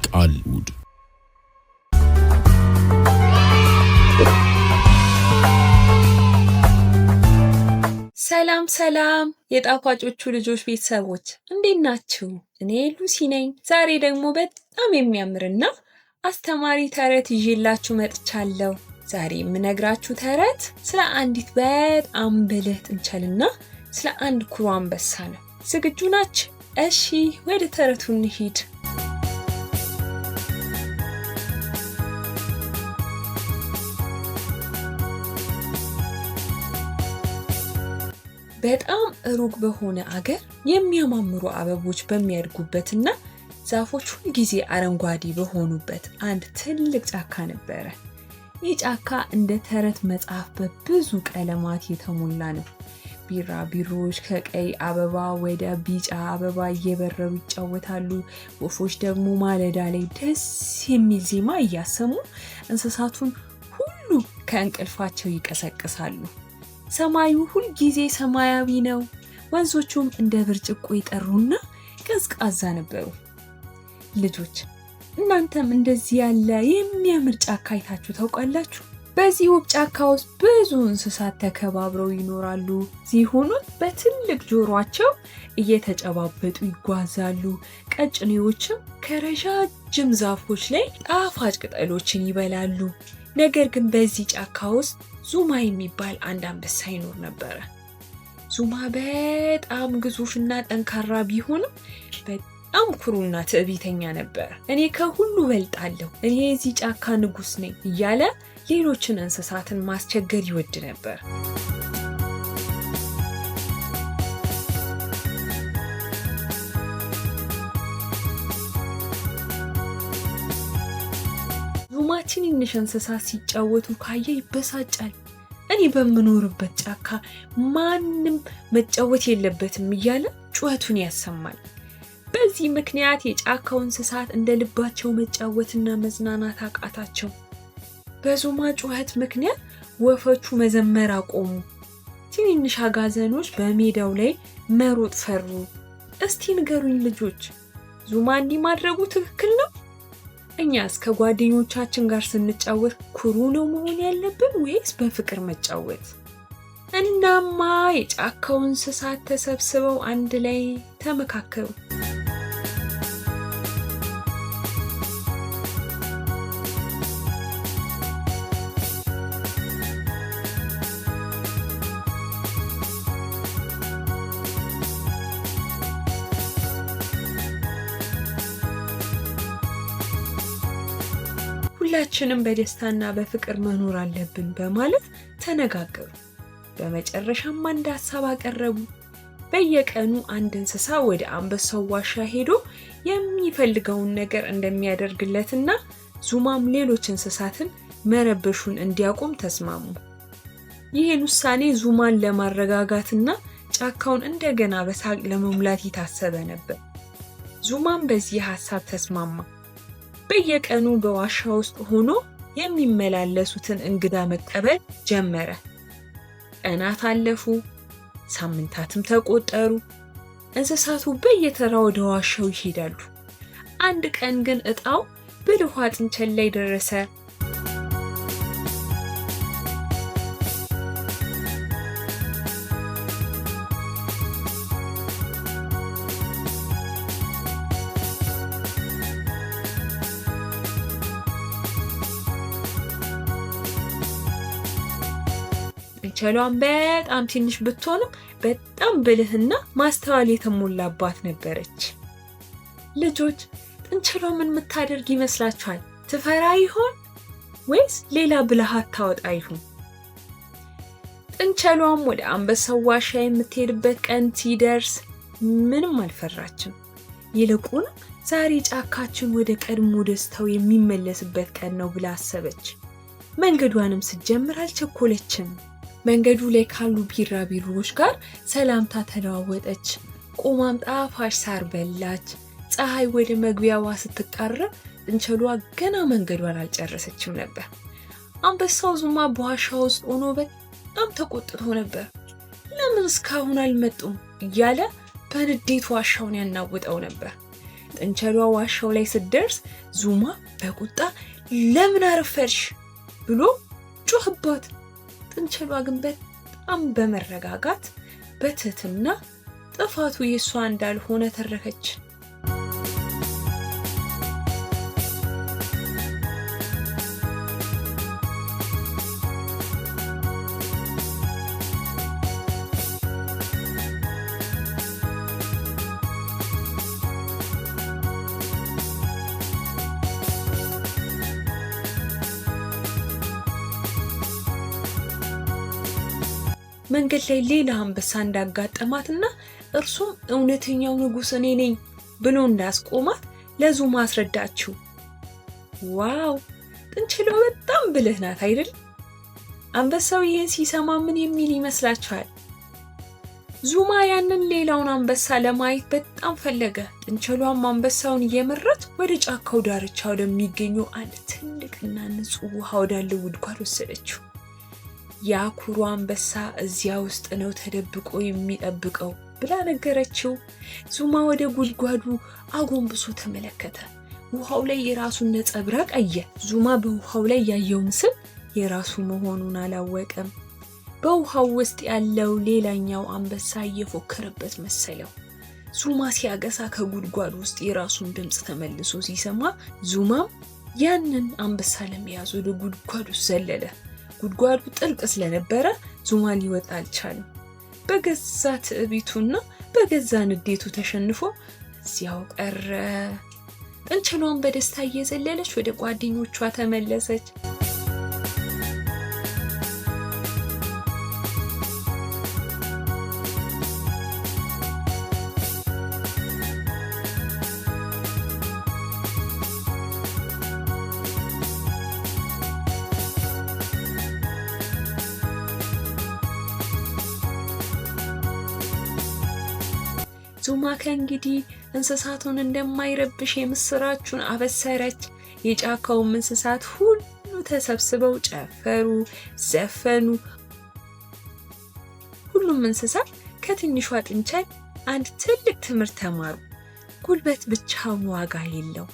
ቃልሙድ ሰላም የጣፋጮቹ ልጆች ቤተሰቦች እንዴት ናችሁ? እኔ ሉሲ ነኝ። ዛሬ ደግሞ በጣም የሚያምርና አስተማሪ ተረት ይዤላችሁ መጥቻለሁ። ዛሬ የምነግራችሁ ተረት ስለ አንዲት በጣም ብልህ ጥንቸልና ስለ አንድ ኩሩ አንበሳ ነው። ዝግጁ ናችሁ? እሺ ወደ ተረቱ እንሂድ። በጣም ሩቅ በሆነ አገር የሚያማምሩ አበቦች በሚያድጉበትና ዛፎች ሁሉ ጊዜ አረንጓዴ በሆኑበት አንድ ትልቅ ጫካ ነበረ። ይህ ጫካ እንደ ተረት መጽሐፍ በብዙ ቀለማት የተሞላ ነው። ቢራቢሮዎች ከቀይ አበባ ወደ ቢጫ አበባ እየበረሩ ይጫወታሉ። ወፎች ደግሞ ማለዳ ላይ ደስ የሚል ዜማ እያሰሙ እንስሳቱን ሁሉ ከእንቅልፋቸው ይቀሰቅሳሉ። ሰማዩ ሁል ጊዜ ሰማያዊ ነው። ወንዞቹም እንደ ብርጭቆ የጠሩና ቀዝቃዛ ነበሩ። ልጆች እናንተም እንደዚህ ያለ የሚያምር ጫካ አይታችሁ ታውቃላችሁ? በዚህ ውብ ጫካ ውስጥ ብዙ እንስሳት ተከባብረው ይኖራሉ። ዝሆኖች በትልቅ ጆሮአቸው እየተጨባበጡ ይጓዛሉ። ቀጭኔዎችም ከረዣዥም ዛፎች ላይ ጣፋጭ ቅጠሎችን ይበላሉ። ነገር ግን በዚህ ጫካ ውስጥ ዙማ የሚባል አንድ አንበሳ ይኖር ነበረ። ዙማ በጣም ግዙፍና ጠንካራ ቢሆንም በጣም ኩሩና ትዕቢተኛ ነበር። እኔ ከሁሉ በልጣለሁ፣ እኔ የዚህ ጫካ ንጉስ ነኝ እያለ ሌሎችን እንስሳትን ማስቸገር ይወድ ነበር። ዙማ ትንንሽ እንስሳት ሲጫወቱ ካየ ይበሳጫል። እኔ በምኖርበት ጫካ ማንም መጫወት የለበትም እያለ ጩኸቱን ያሰማል። በዚህ ምክንያት የጫካው እንስሳት እንደ ልባቸው መጫወትና መዝናናት አቃታቸው። በዙማ ጩኸት ምክንያት ወፎቹ መዘመር አቆሙ። ትንንሽ አጋዘኖች በሜዳው ላይ መሮጥ ፈሩ። እስቲ ንገሩኝ ልጆች፣ ዙማ እንዲህ ማድረጉ ትክክል ነው? እኛስ ከጓደኞቻችን ጋር ስንጫወት ኩሩ ነው መሆን ያለብን ወይስ በፍቅር መጫወት? እናማ የጫካው እንስሳት ተሰብስበው አንድ ላይ ተመካከሩ። ሁላችንም በደስታና በፍቅር መኖር አለብን በማለት ተነጋገሩ። በመጨረሻም አንድ ሐሳብ አቀረቡ። በየቀኑ አንድ እንስሳ ወደ አንበሳው ዋሻ ሄዶ የሚፈልገውን ነገር እንደሚያደርግለትና ዙማም ሌሎች እንስሳትን መረበሹን እንዲያቆም ተስማሙ። ይህን ውሳኔ ዙማን ለማረጋጋትና ጫካውን እንደገና በሳቅ ለመሙላት የታሰበ ነበር። ዙማም በዚህ ሐሳብ ተስማማ። በየቀኑ በዋሻ ውስጥ ሆኖ የሚመላለሱትን እንግዳ መቀበል ጀመረ። ቀናት አለፉ፣ ሳምንታትም ተቆጠሩ። እንስሳቱ በየተራ ወደ ዋሻው ይሄዳሉ። አንድ ቀን ግን እጣው ብልኋ ጥንቸል ላይ ደረሰ። ጥንቸሏም በጣም ትንሽ ብትሆንም በጣም ብልህና ማስተዋል የተሞላባት ነበረች። ልጆች ጥንቸሏ ምን የምታደርግ ይመስላችኋል? ትፈራ ይሆን ወይስ ሌላ ብልሃት ታወጣ ይሆን? ጥንቸሏም ወደ አንበሳው ዋሻ የምትሄድበት ቀን ሲደርስ ምንም አልፈራችም። ይልቁን ዛሬ ጫካችን ወደ ቀድሞ ደስታው የሚመለስበት ቀን ነው ብላ አሰበች። መንገዷንም ስትጀምር አልቸኮለችም። መንገዱ ላይ ካሉ ቢራቢሮዎች ጋር ሰላምታ ተለዋወጠች። ቆማም ጣፋጭ ሳር በላች። ፀሐይ ወደ መግቢያዋ ስትቃረብ ጥንቸሏ ገና መንገዷን አልጨረሰችም ነበር። አንበሳው ዙማ በዋሻ ውስጥ ሆኖ በጣም ተቆጥቶ ነበር። ለምን እስካሁን አልመጡም እያለ በንዴት ዋሻውን ያናውጠው ነበር። ጥንቸሏ ዋሻው ላይ ስትደርስ ዙማ በቁጣ ለምን አረፈርሽ ብሎ ጮህባት። ጥንቸሏ ግን በጣም በመረጋጋት በትህትና ጥፋቱ የሷ እንዳልሆነ ተረከች። መንገድ ላይ ሌላ አንበሳ እንዳጋጠማትና እርሱም እውነተኛው ንጉስ እኔ ነኝ ብሎ እንዳስቆማት ለዙማ አስረዳችው። ዋው! ጥንቸሏ በጣም ብልህ ናት አይደል? አንበሳው ይህን ሲሰማ ምን የሚል ይመስላችኋል? ዙማ ያንን ሌላውን አንበሳ ለማየት በጣም ፈለገ። ጥንቸሏም አንበሳውን እየመራች ወደ ጫካው ዳርቻ ወደሚገኘው አንድ ትልቅና ንጹህ ውሃ ወዳለው ጉድጓድ ወሰደችው። ያ ኩሩ አንበሳ እዚያ ውስጥ ነው ተደብቆ የሚጠብቀው ብላ ነገረችው። ዙማ ወደ ጉድጓዱ አጎንብሶ ተመለከተ። ውሃው ላይ የራሱን ነጸብራቅ አየ። ዙማ በውሃው ላይ ያየው ምስል የራሱ መሆኑን አላወቀም። በውሃው ውስጥ ያለው ሌላኛው አንበሳ እየፎከረበት መሰለው። ዙማ ሲያገሳ ከጉድጓዱ ውስጥ የራሱን ድምፅ ተመልሶ ሲሰማ ዙማም ያንን አንበሳ ለመያዝ ወደ ጉድጓዱ ዘለለ። ጉድጓዱ ጥልቅ ስለነበረ ዙማ ሊወጣ አልቻለም። በገዛ ትዕቢቱና በገዛ ንዴቱ ተሸንፎ እዚያው ቀረ። ጥንቸሏን በደስታ እየዘለለች ወደ ጓደኞቿ ተመለሰች። ዙማ ከእንግዲህ እንስሳቱን እንደማይረብሽ የምስራቹን አበሰረች። የጫካውም እንስሳት ሁሉ ተሰብስበው ጨፈሩ፣ ዘፈኑ። ሁሉም እንስሳት ከትንሿ ጥንቸል አንድ ትልቅ ትምህርት ተማሩ። ጉልበት ብቻውን ዋጋ የለው፣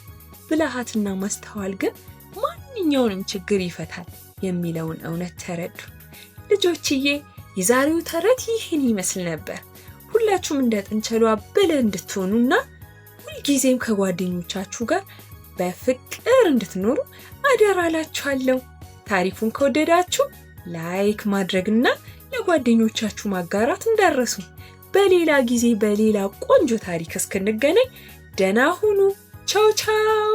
ብልሃትና ማስተዋል ግን ማንኛውንም ችግር ይፈታል የሚለውን እውነት ተረዱ። ልጆችዬ፣ የዛሬው ተረት ይህን ይመስል ነበር። ሁላችሁም እንደ ጥንቸሏ ብልህ እንድትሆኑና ሁልጊዜም ከጓደኞቻችሁ ጋር በፍቅር እንድትኖሩ አደራላችኋለሁ። ታሪኩን ከወደዳችሁ ላይክ ማድረግና ለጓደኞቻችሁ ማጋራት እንዳትረሱ። በሌላ ጊዜ በሌላ ቆንጆ ታሪክ እስክንገናኝ ደህና ሁኑ። ቻው ቻው።